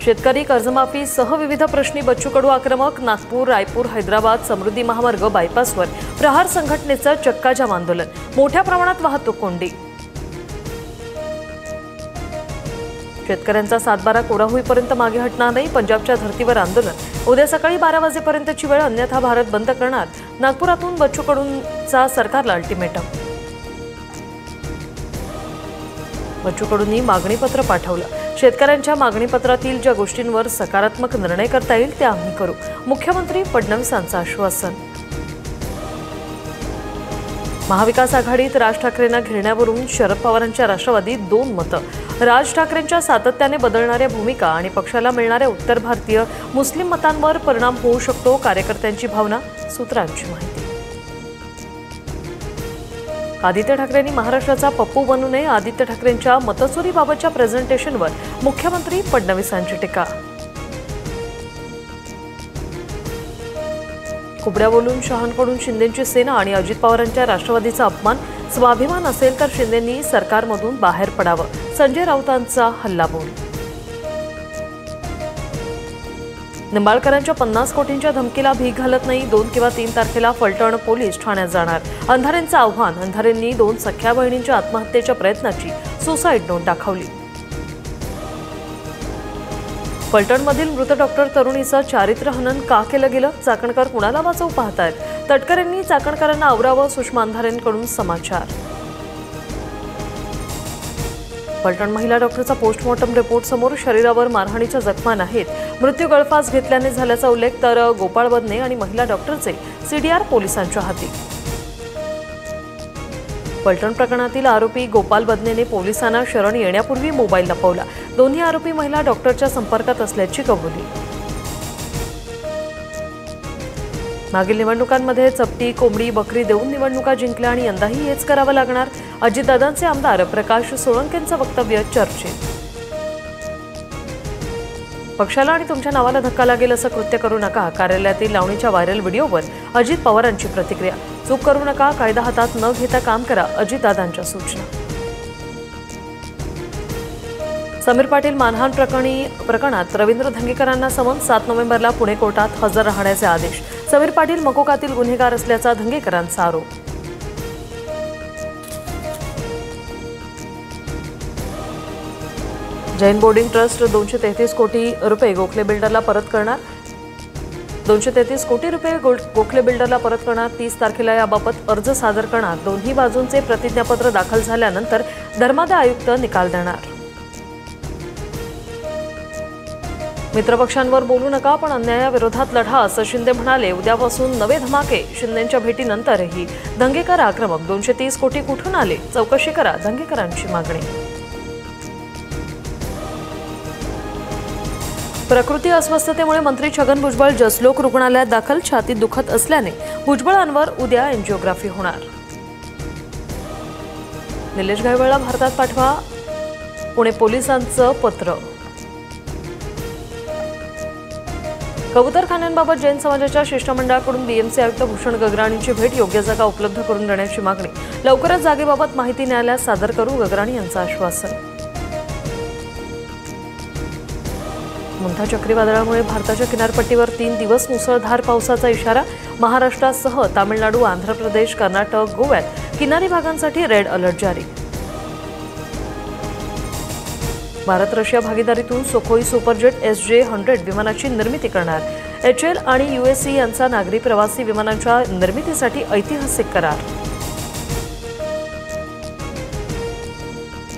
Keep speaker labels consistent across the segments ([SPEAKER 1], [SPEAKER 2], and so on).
[SPEAKER 1] शेतकरी कर्जमाफी सह विविध प्रश्नी बच्चू कडू आक्रमक. नागपूर, रायपूर, हैदराबाद समृद्धी महामार्ग बायपासवर प्रहार संघटनेचं चक्काजाम आंदोलन. मोठ्या प्रमाणात वाहतूक कोंडी. शेतकऱ्यांचा 7-12 कोरा होईपर्यंत मागे हटणार नाही. पंजाबच्या धर्तीवर आंदोलन. उद्या सकाळी 12 वाजेपर्यंतची वेळ, अन्यथा भारत बंद करणार. नागपुरातून बच्चू कडूंचा सरकारला अल्टिमेटम. बच्चू कडूंनी मागणीपत्र पाठवलं. शेतकऱ्यांच्या मागणीपत्रातील ज्या गोष्टींवर सकारात्मक निर्णय करता येईल ते आम्ही करू. मुख्यमंत्री फडणवीसांचं आश्वासन. महाविकास आघाडीत राज ठाकरेंना घेरण्यावरून शरद पवारांच्या राष्ट्रवादीत 2 मतं. राज ठाकरेंच्या सातत्याने बदलणाऱ्या भूमिका आणि पक्षाला मिळणाऱ्या उत्तर भारतीय मुस्लिम मतांवर परिणाम होऊ शकतो. कार्यकर्त्यांची भावना. सूत्रांची माहिती. आदित्य ठाकरेंनी महाराष्ट्राचा पप्पू बनू नये. आदित्य ठाकरेंच्या मतचोरीबाबतच्या प्रेझेंटेशनवर मुख्यमंत्री फडणवीसांची टीका. कुबड्या बोलून शहांकडून शिंदेंची सेना आणि अजित पवारांच्या राष्ट्रवादीचा अपमान. स्वाभिमान असेल तर शिंदेंनी सरकारमधून बाहेर पडावं. संजय राऊतांचा हल्लाबोल. निंबाळकरांच्या 50 कोटींच्या धमकीला भीक घालत नाही. 2 किंवा 3 तारखेला फलटण पोलीस ठाण्यात जाणार. अंधारेंचं आव्हान. अंधारेंनी 2 सख्या बहिणींच्या आत्महत्येच्या प्रयत्नाची सुसाईड नोट दाखवली. फलटणमधील मृत डॉक्टर तरुणीचं चारित्र्य हनन का केलं गेलं? चाकणकर कुणाला वाचवू पाहतायत? तटकरेंनी चाकणकरांना आवरावं. सुषमा अंधारेंकडून समाचार. फलटण महिला डॉक्टरचा पोस्टमॉर्टम रिपोर्ट समोर. शरीरावर मारहाणीच्या जखमा नाहीत. मृत्यू गळफास घेतल्याने झाल्याचा उल्लेख. तर गोपाळ बदने आणि महिला डॉक्टरचे सीडीआर पोलिसांच्या हाती. फलटण प्रकरणातील आरोपी गोपाल बदनेने पोलिसांना शरण येण्यापूर्वी मोबाईल लपवला. दोन्ही आरोपी महिला डॉक्टरच्या संपर्कात असल्याची कबुली. मागील निवडणुकांमध्ये चपटी, कोंबडी, बकरी देऊन निवडणुका जिंकल्या आणि यंदाही हेच करावं लागणार. अजितदादांचे आमदार प्रकाश सोळंकेंचं वक्तव्य चर्चेत. पक्षाला आणि तुमच्या नावाला धक्का लागेल असं कृत्य करू नका. कार्यालयातील लावणीच्या व्हायरल व्हिडिओवर अजित पवारांची प्रतिक्रिया. चूक करू नका. कायदा हातात न घेता काम करा. अजितदादांच्या सूचना. समीर पाटील मानहाण प्रकरणात रवींद्र धंगेकरांना समन. 7 नोव्हेंबरला पुणे कोर्टात हजर राहण्याचे आदेश. समीर पाटील मकोकातील गुन्हेगार असल्याचा धंगेकरांचा आरोप. जैन बोर्डिंग ट्रस्ट 233 कोटी रुपये गोखले बिल्डरला परत करणार. 233 कोटी रुपये गोखले बिल्डरला परत करणार. 30 तारखेला याबाबत अर्ज सादर करणार. दोन्ही बाजूंचे प्रतिज्ञापत्र दाखल झाल्यानंतर धर्मादाय आयुक्त निकाल देणार. मित्रपक्षांवर बोलू नका, पण अन्यायाविरोधात लढा असं शिंदे म्हणाले. उद्यापासून नवे धमाके. शिंदेंच्या भेटीनंतरही धंगेकर आक्रमक. 230 कोटी कुठून आले? चौकशी करा. धंगेकरांची मागणी. प्रकृती अस्वस्थतेमुळे मंत्री छगन भुजबळ जसलोक रुग्णालयात दाखल. छातीत दुखत असल्याने भुजबळांवर उद्या एंजिओग्राफी होणार. निलेश गायवळला भारतात पाठवा. पुणे पोलिसांचं पत्र. कबूतरखान्यांबाबत जैन समाजाच्या शिष्टमंडळाकडून बीएमसी आयुक्त भूषण गगराणींची भेट. योग्य जागा उपलब्ध करून देण्याची मागणी. लवकरच जागेबाबत माहिती न्यायालयात सादर करू. गगराणी यांचं आश्वासन. मुंथा चक्रीवादळामुळे भारताच्या किनारपट्टीवर 3 दिवस मुसळधार पावसाचा इशारा. महाराष्ट्रासह तामिळनाडू, आंध्र प्रदेश, कर्नाटक, गोव्यात किनारी भागांसाठी रेड अलर्ट जारी. भारत रशिया भागीदारीतून सुखोई सुपरजेट SJ-100 विमानाची निर्मिती करणार. HL आणि USC यांचा नागरी प्रवासी विमानांच्या निर्मितीसाठी ऐतिहासिक करार.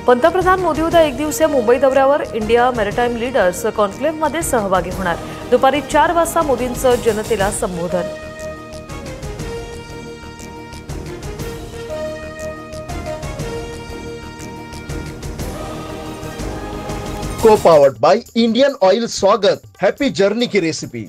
[SPEAKER 1] पंतप्रधान मोदी उद्या 1 दिवसीय मुंबई दौऱ्यावर. इंडिया मॅरिटाईम लीडर्स कॉन्क्लेव्हमध्ये सहभागी होणार. दुपारी 4 वाजता मोदींचं जनतेला संबोधन.
[SPEAKER 2] को पावर्ड बाय इंडियन ऑयल. स्वागत. हैप्पी जर्नी की रेसिपी.